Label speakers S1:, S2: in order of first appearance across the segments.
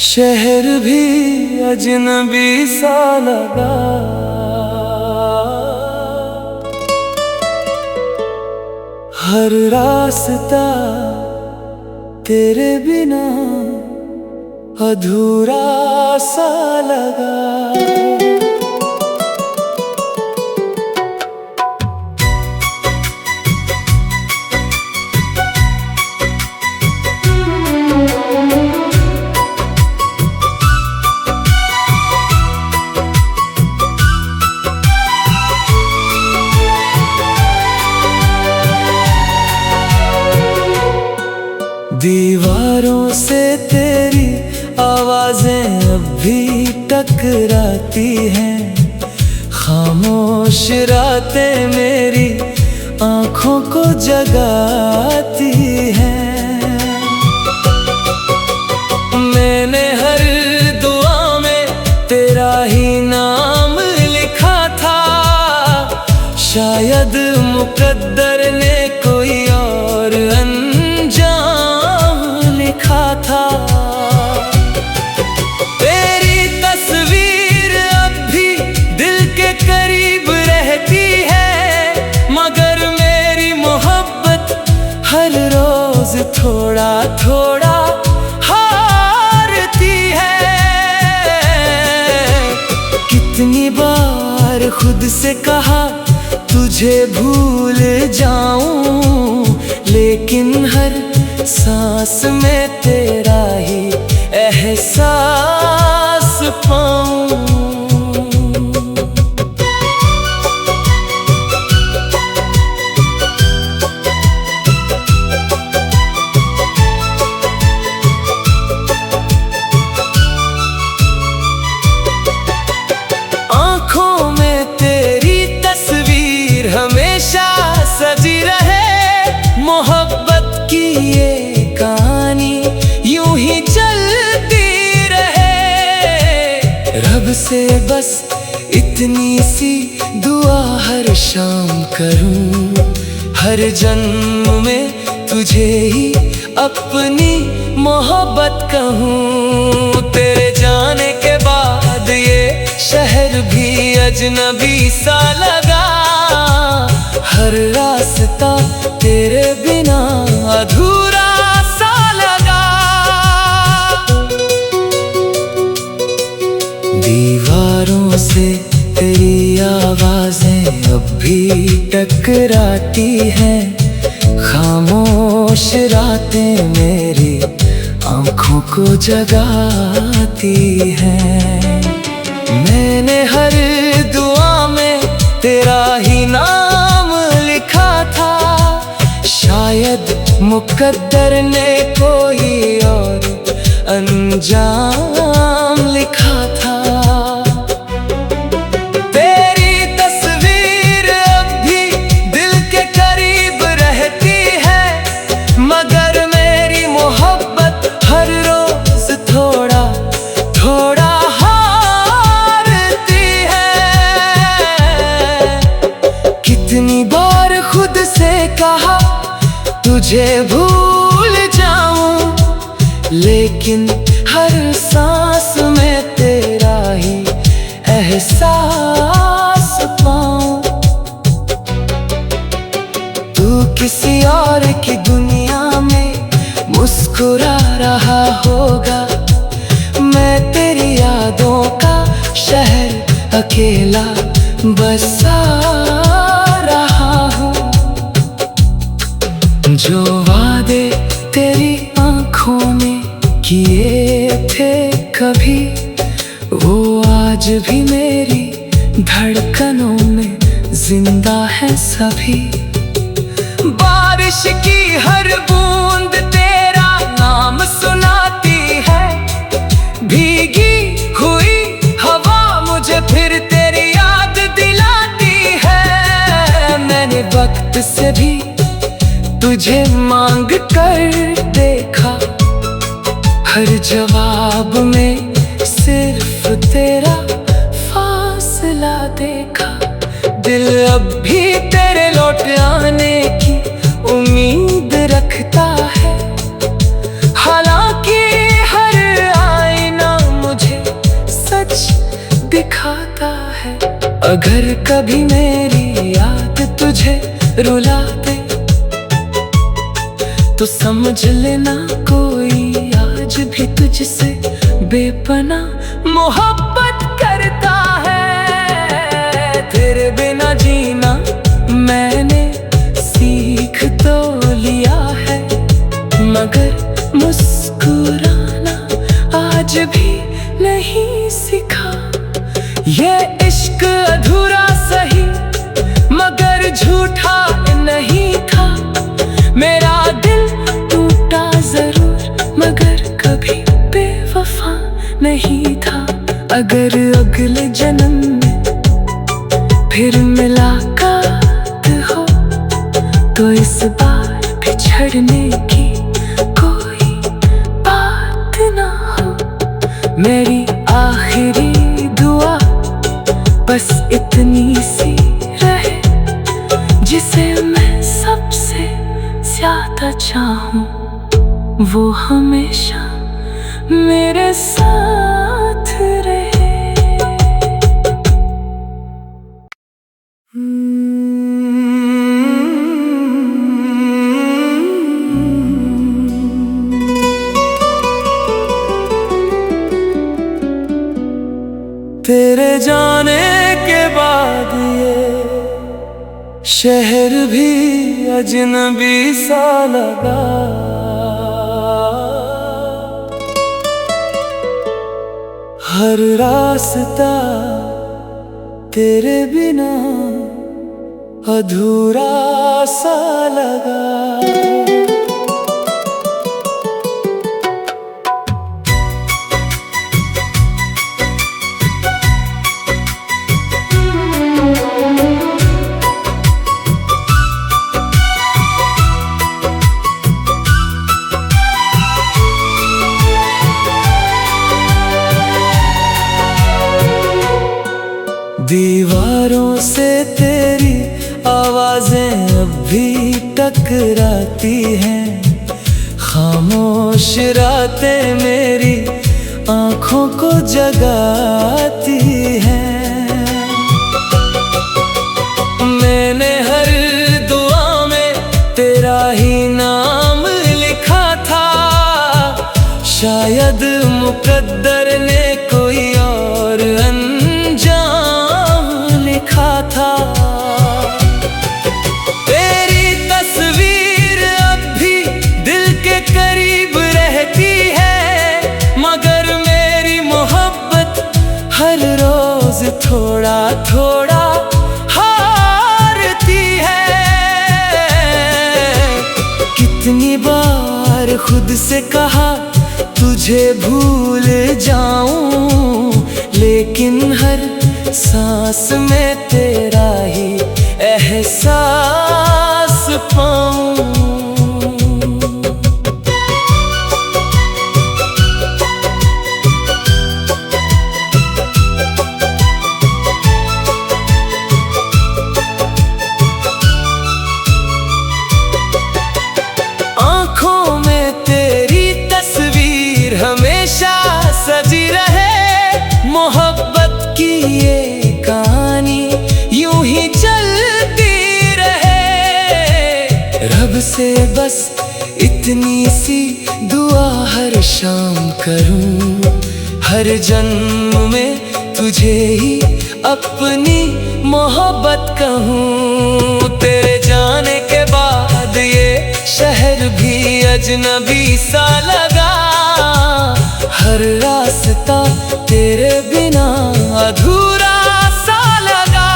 S1: शहर भी अजनबी सा लगा, हर रास्ता तेरे बिना अधूरा सा लगा। दीवारों से तेरी आवाजें अब भी टकराती हैं, खामोश रातें मेरी आँखों को जगाती हैं। मैंने हर दुआ में तेरा ही नाम लिखा था, शायद मुकद्दर ने कोई और लिखा था। तेरी तस्वीर अब भी दिल के करीब रहती है, मगर मेरी मोहब्बत हर रोज थोड़ा थोड़ा हारती है। कितनी बार खुद से कहा तुझे भूल जाऊं, लेकिन हर सांस में तेरा ही एहसास पाऊं। आँखों में तेरी तस्वीर हमेशा सजी रहे, मोहब्बत की ये कहानी यूं ही चलती रहे। रब से बस इतनी सी दुआ हर शाम करूं, हर जन्म में तुझे ही अपनी मोहब्बत कहूं। तेरे जाने के बाद ये शहर भी अजनबी सा लगा, हर रास्ता तेरे बिना अधूरा सा लगा। दीवारों से तेरी आवाजें अब भी टकराती हैं, खामोश रातें मेरी आँखों को जगाती हैं। मैंने हर दुआ में तेरा ही नाम लिखा था, शायद मुकद्दर ने कोई और अंजाम लिखा था। तेरी तस्वीर अब भी दिल के करीब रहती है, मगर मेरी मोहब्बत हर रोज थोड़ा थोड़ा हारती है। कितनी बार खुद से कहा तुझे भूल जाऊं, लेकिन हर सांस में तेरा ही एहसास पाऊं। तू किसी और की दुनिया में मुस्कुरा रहा होगा, मैं तेरी यादों का शहर अकेला बसा रहा हूँ। जो वादे तेरी आँखों में किए थे कभी, वो आज भी मेरी धड़कनों में जिंदा है सभी। बारिश की हर बूंद तेरा नाम सुनाती है, भीगी हुई हवा मुझे फिर तेरी याद दिलाती है। मैंने वक्त से भी तुझे मांग कर देखा, हर जवाब में सिर्फ तेरा फासला देखा। दिल अब भी तेरे लौट आने की उम्मीद रखता है, हालांकि हर आईना अगर कभी मेरी याद तुझे रुला दे तो समझ लेना कोई आज भी तुझसे बेपनाह मोहब्बत करता है। तेरे बिना जीना मैंने सीख तो लिया है, मगर मुस्कुराना आज भी नहीं सीखा। ये इश्क अधूरा सही मगर झूठा नहीं था। मेरा दिल टूटा जरूर मगर कभी बेवफा नहीं था। अगर अगले जन्म में फिर मुलाकात हो तो इस बार बिछड़ने की कोई बात ना हो। मेरी आखिरी दुआ बस इतनी सी रहे, जिसे मैं सबसे ज्यादा चाहूं वो हमेशा मेरे साथ रहे। तेरे जाने के बाद ये शहर भी अजनबी सा लगा। हर रास्ता तेरे बिना अधूरा सा लगा। दीवारों से तेरी आवाजें अब भी टकराती हैं। खामोश रातें मेरी आँखों को जगाती हैं। मैंने हर दुआ में तेरा ही नाम लिखा था। शायद मुकद्दर ने कोई और लिखा था। तेरी तस्वीर अब भी दिल के करीब रहती है, मगर मेरी मोहब्बत हर रोज थोड़ा थोड़ा हारती है। कितनी बार खुद से कहा तुझे भूल जाऊं, लेकिन हर सांस में तेरा ही एहसास पाऊं। आँखों में तेरी तस्वीर हमेशा सजी रहे। मोहब्बत की ये कहानी यूं ही चलती रहे। रब से बस इतनी सी दुआ हर शाम करूं, हर जन्म में तुझे ही अपनी मोहब्बत कहूं। तेरे जाने के बाद ये शहर भी अजनबी सा लगा। हर रास्ता तेरे बिना अधूरा सा लगा।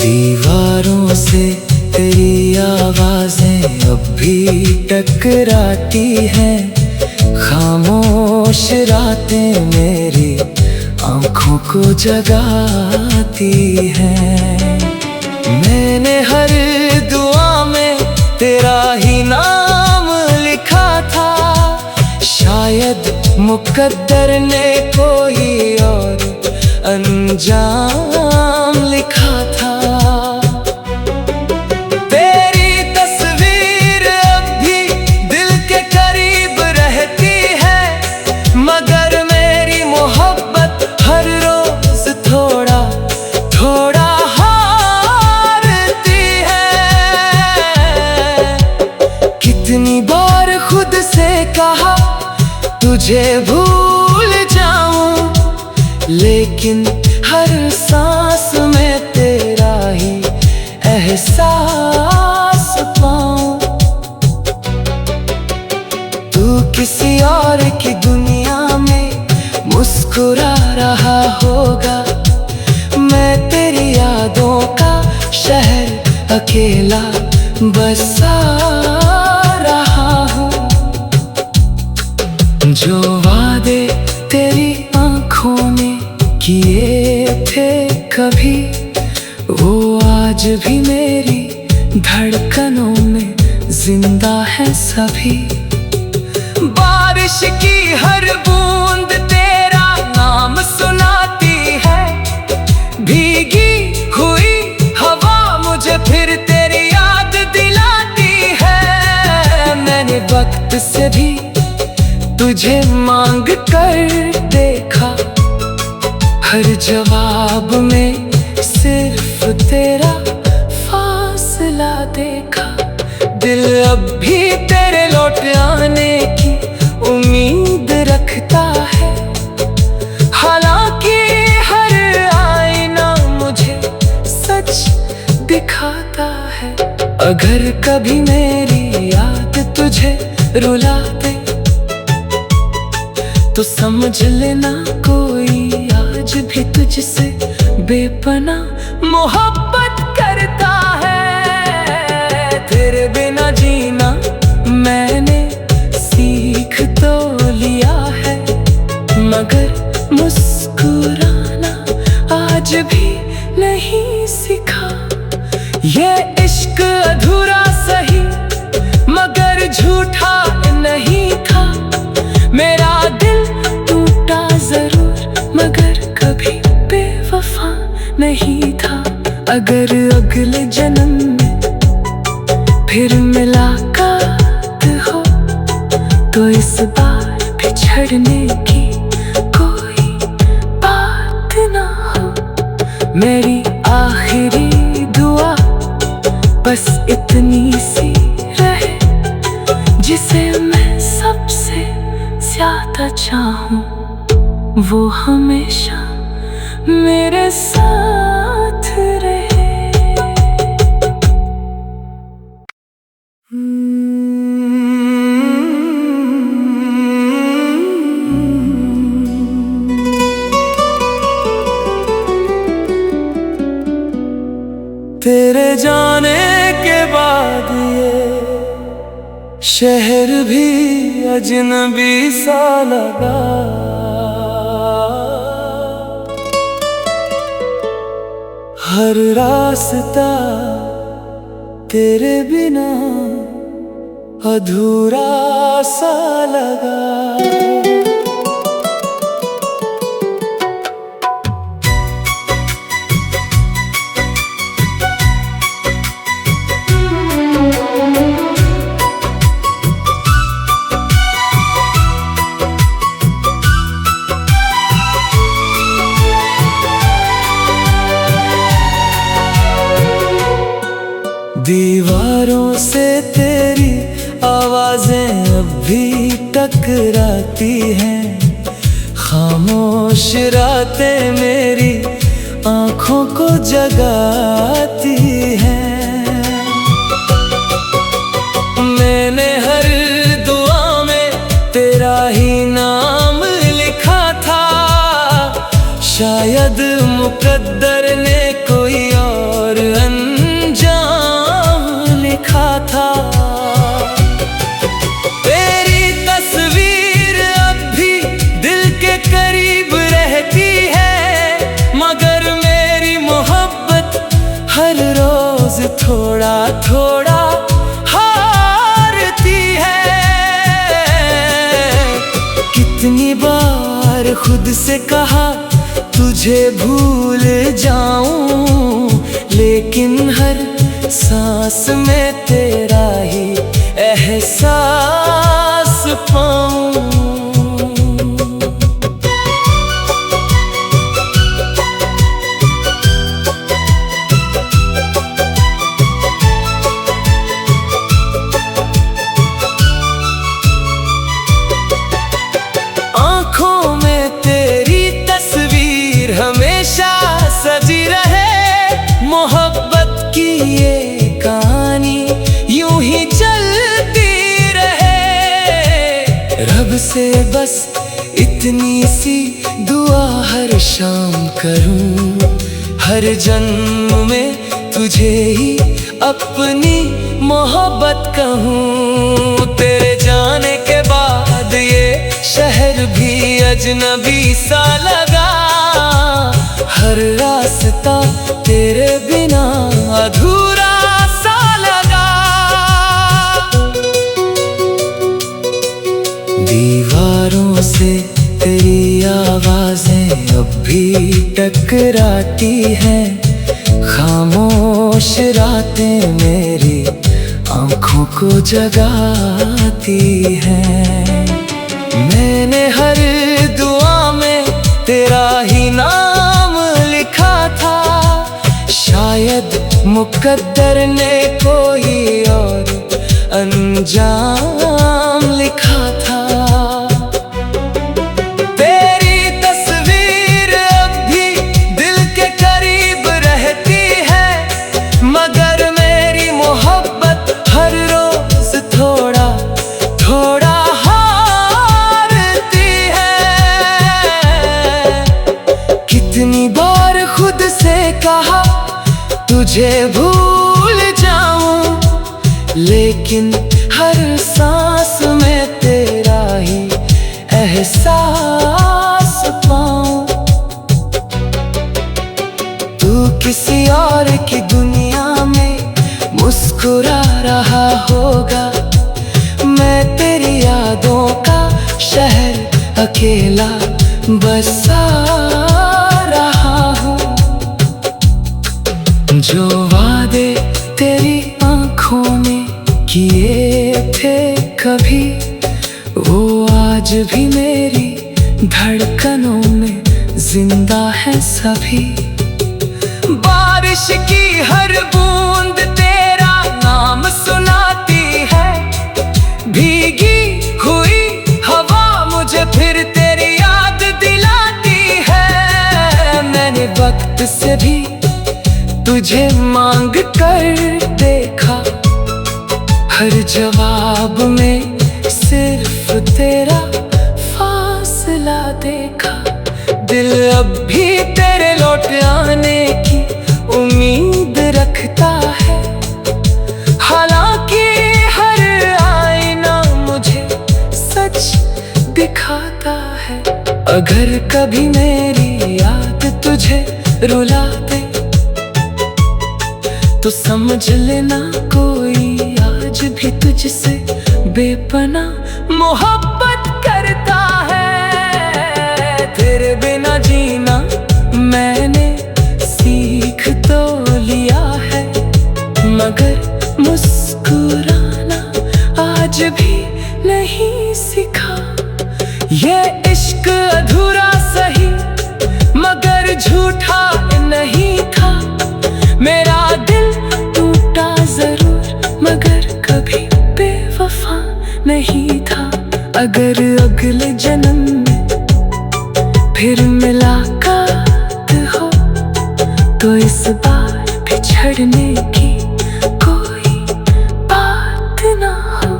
S1: दीवारों से तेरी आवाजें अब भी टकराती हैं। खामोश रातें मेरी आँखों को जगाती हैं। मैंने हर दुआ में तेरा ही नाम लिखा था। शायद मुकद्दर ने कोई और अंजाम लिखा था। तेरी तस्वीर अब भी दिल के करीब रहती है, मगर मेरी मोहब्बत कितनी बार खुद से कहा तुझे भूल जाऊं, लेकिन हर सांस में तेरा ही एहसास पाऊं। तू किसी और की दुनिया में मुस्कुरा रहा होगा, मैं तेरी यादों का शहर अकेला बसा रहा हूँ। जो वादे तेरी आंखों ने किए थे कभी, वो आज भी मेरी धड़कनों में जिंदा है सभी। बारिश की हर बूंद तेरा नाम सुनाती है, भीगी हुई हवा मुझे फिर तेरी याद दिलाती है। मैंने वक्त से भी तुझे मांग कर देखा, हर जवाब में सिर्फ तेरा फासला देखा। दिल अब भी तेरे लौट आने की उम्मीद रखता है, हालांकि हर आईना मुझे सच दिखाता है। अगर कभी मेरी याद तुझे रुला दे तो समझ लेना कोई आज भी तुझसे बेपनाह मोहब्बत करता है। तेरे बिना जीना मैंने सीख तो लिया है, मगर मुस्कुराना आज भी नहीं सीखा। ये इश्क अधूरा सही मगर झूठा नहीं था, मेरा दिल टूटा जरूर मगर कभी बेवफा नहीं था। अगर अगले जन्म में फिर मुलाकात हो तो इस बार बिछड़ने की कोई बात ना हो। मेरी आखिरी दुआ बस इतनी सी रहे, जिसे मैं सबसे ज्यादा चाहूं वो हमेशा मेरे साथ रहे। तेरे जाने के बाद ये शहर भी अजनबी सा लगा, हर रास्ता तेरे बिना अधूरा सा लगा। दीवारों से तेरी आवाजें अब भी टकराती हैं, खामोश रातें मेरी आँखों को जगाती हैं। मैंने हर दुआ में तेरा ही नाम लिखा था, शायद मुकद्दर ने कोई और लिखा था। तेरी तस्वीर अब भी दिल के करीब रहती है, मगर मेरी मोहब्बत हर रोज थोड़ा थोड़ा हारती है। कितनी बार खुद से कहा तुझे भूल जाऊं, लेकिन हर सांस में तेरा ही एहसास पाऊं। इतनी सी दुआ हर शाम करूं, हर जन्म में तुझे ही अपनी मोहब्बत कहूं। तेरे जाने के बाद ये शहर भी अजनबी सा लगा, हर रास्ता तेरे बिना अधूरा सा लगा। दीवारों से तेरी आवाजें अब भी टकराती हैं, खामोश रातें मेरी आंखों को जगाती हैं। मैंने हर दुआ में तेरा ही नाम लिखा था, शायद मुकद्दर ने कोई और अंजाम लिखा था। तेरी तस्वीर अब भी दिल के करीब रहती है, मगर मेरी मोहब्बत हर रोज थोड़ा थोड़ा हारती है। कितनी बार खुद से कहा तुझे भूल जाऊं, लेकिन हर सांस में तेरा ही एहसास पाऊं। तू किसी और की दुनिया में मुस्कुरा रहा होगा, मैं तेरी यादों का शहर अकेला बसा रहा हूँ। जो वादे तेरी आंखों में किए थे कभी, वो आज भी मेरी धड़कनों में जिंदा है सभी। बारिश की हर बूंद तेरा नाम सुनाती है, भीगी हुई हवा मुझे फिर तेरी याद दिलाती है। मैंने वक्त से भी तुझे मांग कर देखा, हर जवाब में सिर्फ तेरा फासला देखा। दिल अब भी तेरे लौट आने की उम्मीद रखता है, हालांकि हर आईना मुझे सच दिखाता है। अगर कभी मेरी याद तुझे रुला दे तो समझ लेना कोई आज भी तुझसे बेपनाह मोहब्बत करता है। तेरे बिना जीना मैंने सीख तो लिया है, मगर मुस्कुराना आज भी नहीं सीखा। ये इश्क अधूरा सही मगर झूठा नहीं था, मेरा दिल टूटा जरूर मगर कभी बेवफा नहीं था। अगर अगले जन्म में फिर मुलाकात हो तो इस बार बिछड़ने की कोई बात ना हो।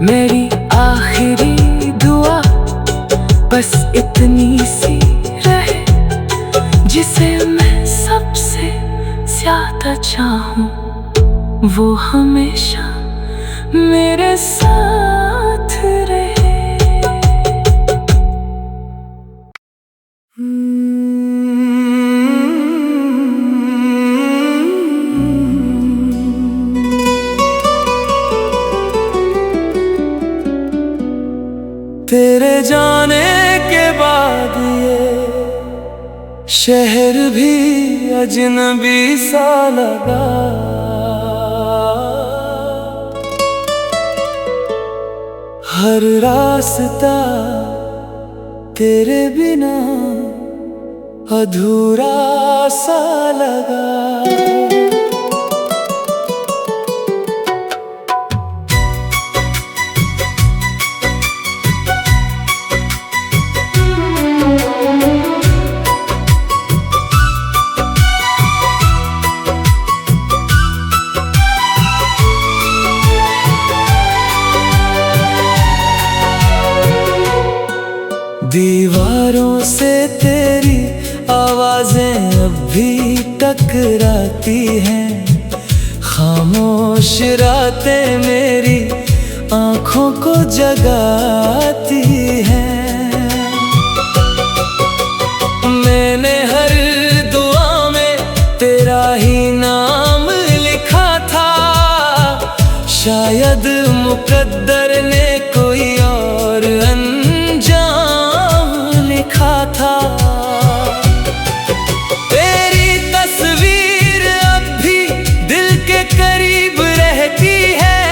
S1: मेरी आखिरी दुआ बस इतनी सी रहे, जिसे मैं सबसे ज्यादा चाहूं वो हमेशा मेरे साथ रहे। तेरे जाने के बाद ये शहर भी अजनबी सा लगा, हर रास्ता तेरे बिना अधूरा सा लगा। दीवारों से तेरी आवाजें अब भी टकराती हैं। खामोश रातें मेरी आँखों को जगाती हैं। मैंने हर दुआ में तेरा ही नाम लिखा था, शायद मुकद्दर ने कोई और अंजाम लिखा था। तेरी तस्वीर अब भी दिल के करीब रहती है,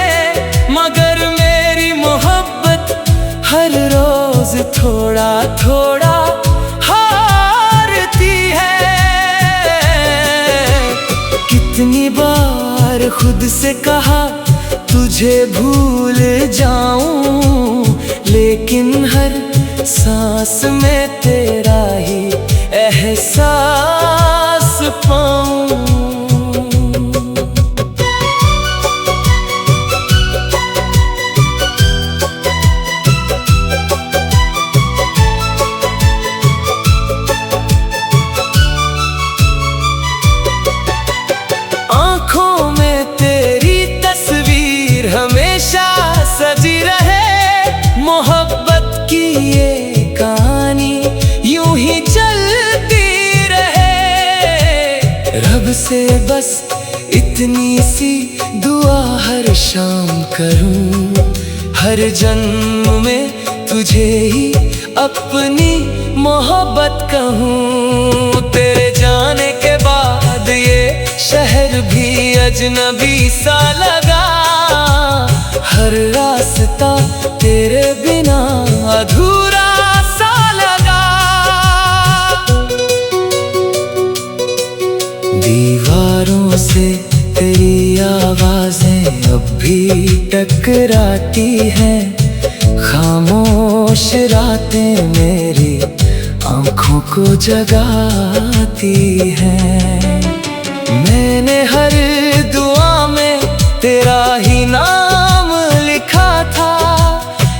S1: मगर मेरी मोहब्बत हर रोज थोड़ा थोड़ा हारती है। कितनी बार खुद से कहा तुझे भूल जाऊं, लेकिन हर सांस में तेरा ही एहसास पाऊं। आँखों में तेरी तस्वीर हमेशा सजी रहे, मोहब्बत की ये कहानी यूं ही चलती रहे। रब से बस इतनी सी दुआ हर शाम करूं, हर जन्म में तुझे ही अपनी मोहब्बत कहूं। तेरे जाने के बाद ये शहर भी अजनबी सा लगा, हर रास्ता तेरे बिना अधूरा सा लगा। दीवारों से तेरी आवाजें अब भी टकराती हैं। खामोश रातें मेरी आँखों को जगाती हैं। मैंने हर दुआ में तेरा ही नाम लिखा था,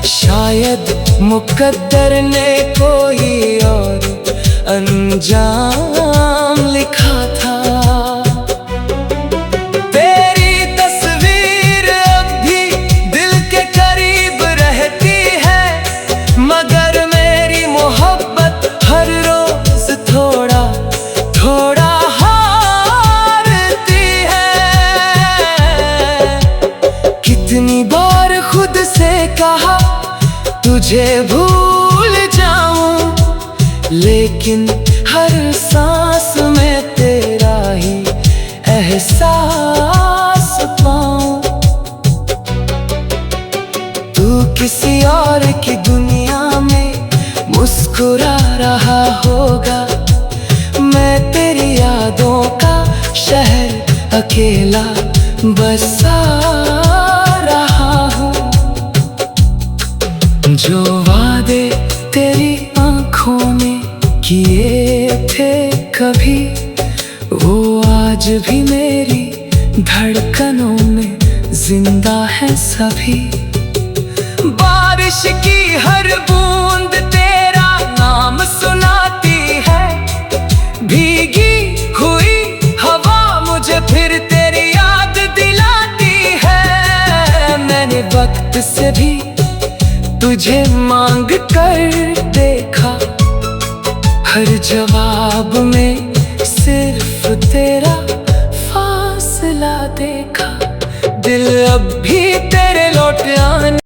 S1: शायद मुकद्दर ने कोई और अंजाम लिखा था। तेरी तस्वीर अब भी दिल के करीब रहती है, मगर मेरी मोहब्बत हर रोज थोड़ा थोड़ा कितनी बार खुद से कहा तुझे भूल जाऊं, लेकिन हर सांस में तेरा ही एहसास पाऊं। तू किसी और की दुनिया में मुस्कुरा रहा होगा, मैं तेरी यादों का शहर अकेला बसा रहा हूँ। जो वादे तेरी आँखों में किए थे कभी, वो आज भी मेरी धड़कनों में जिंदा है सभी। बारिश की हर बूंद तेरा नाम सुनाती है, भीगी हुई हवा मुझे फिर तेरी याद दिलाती है। मैंने वक्त से भी तुझे मांग कर देखा, हर जवाब में सिर्फ तेरा फासला देखा। दिल अब भी तेरे लौट आने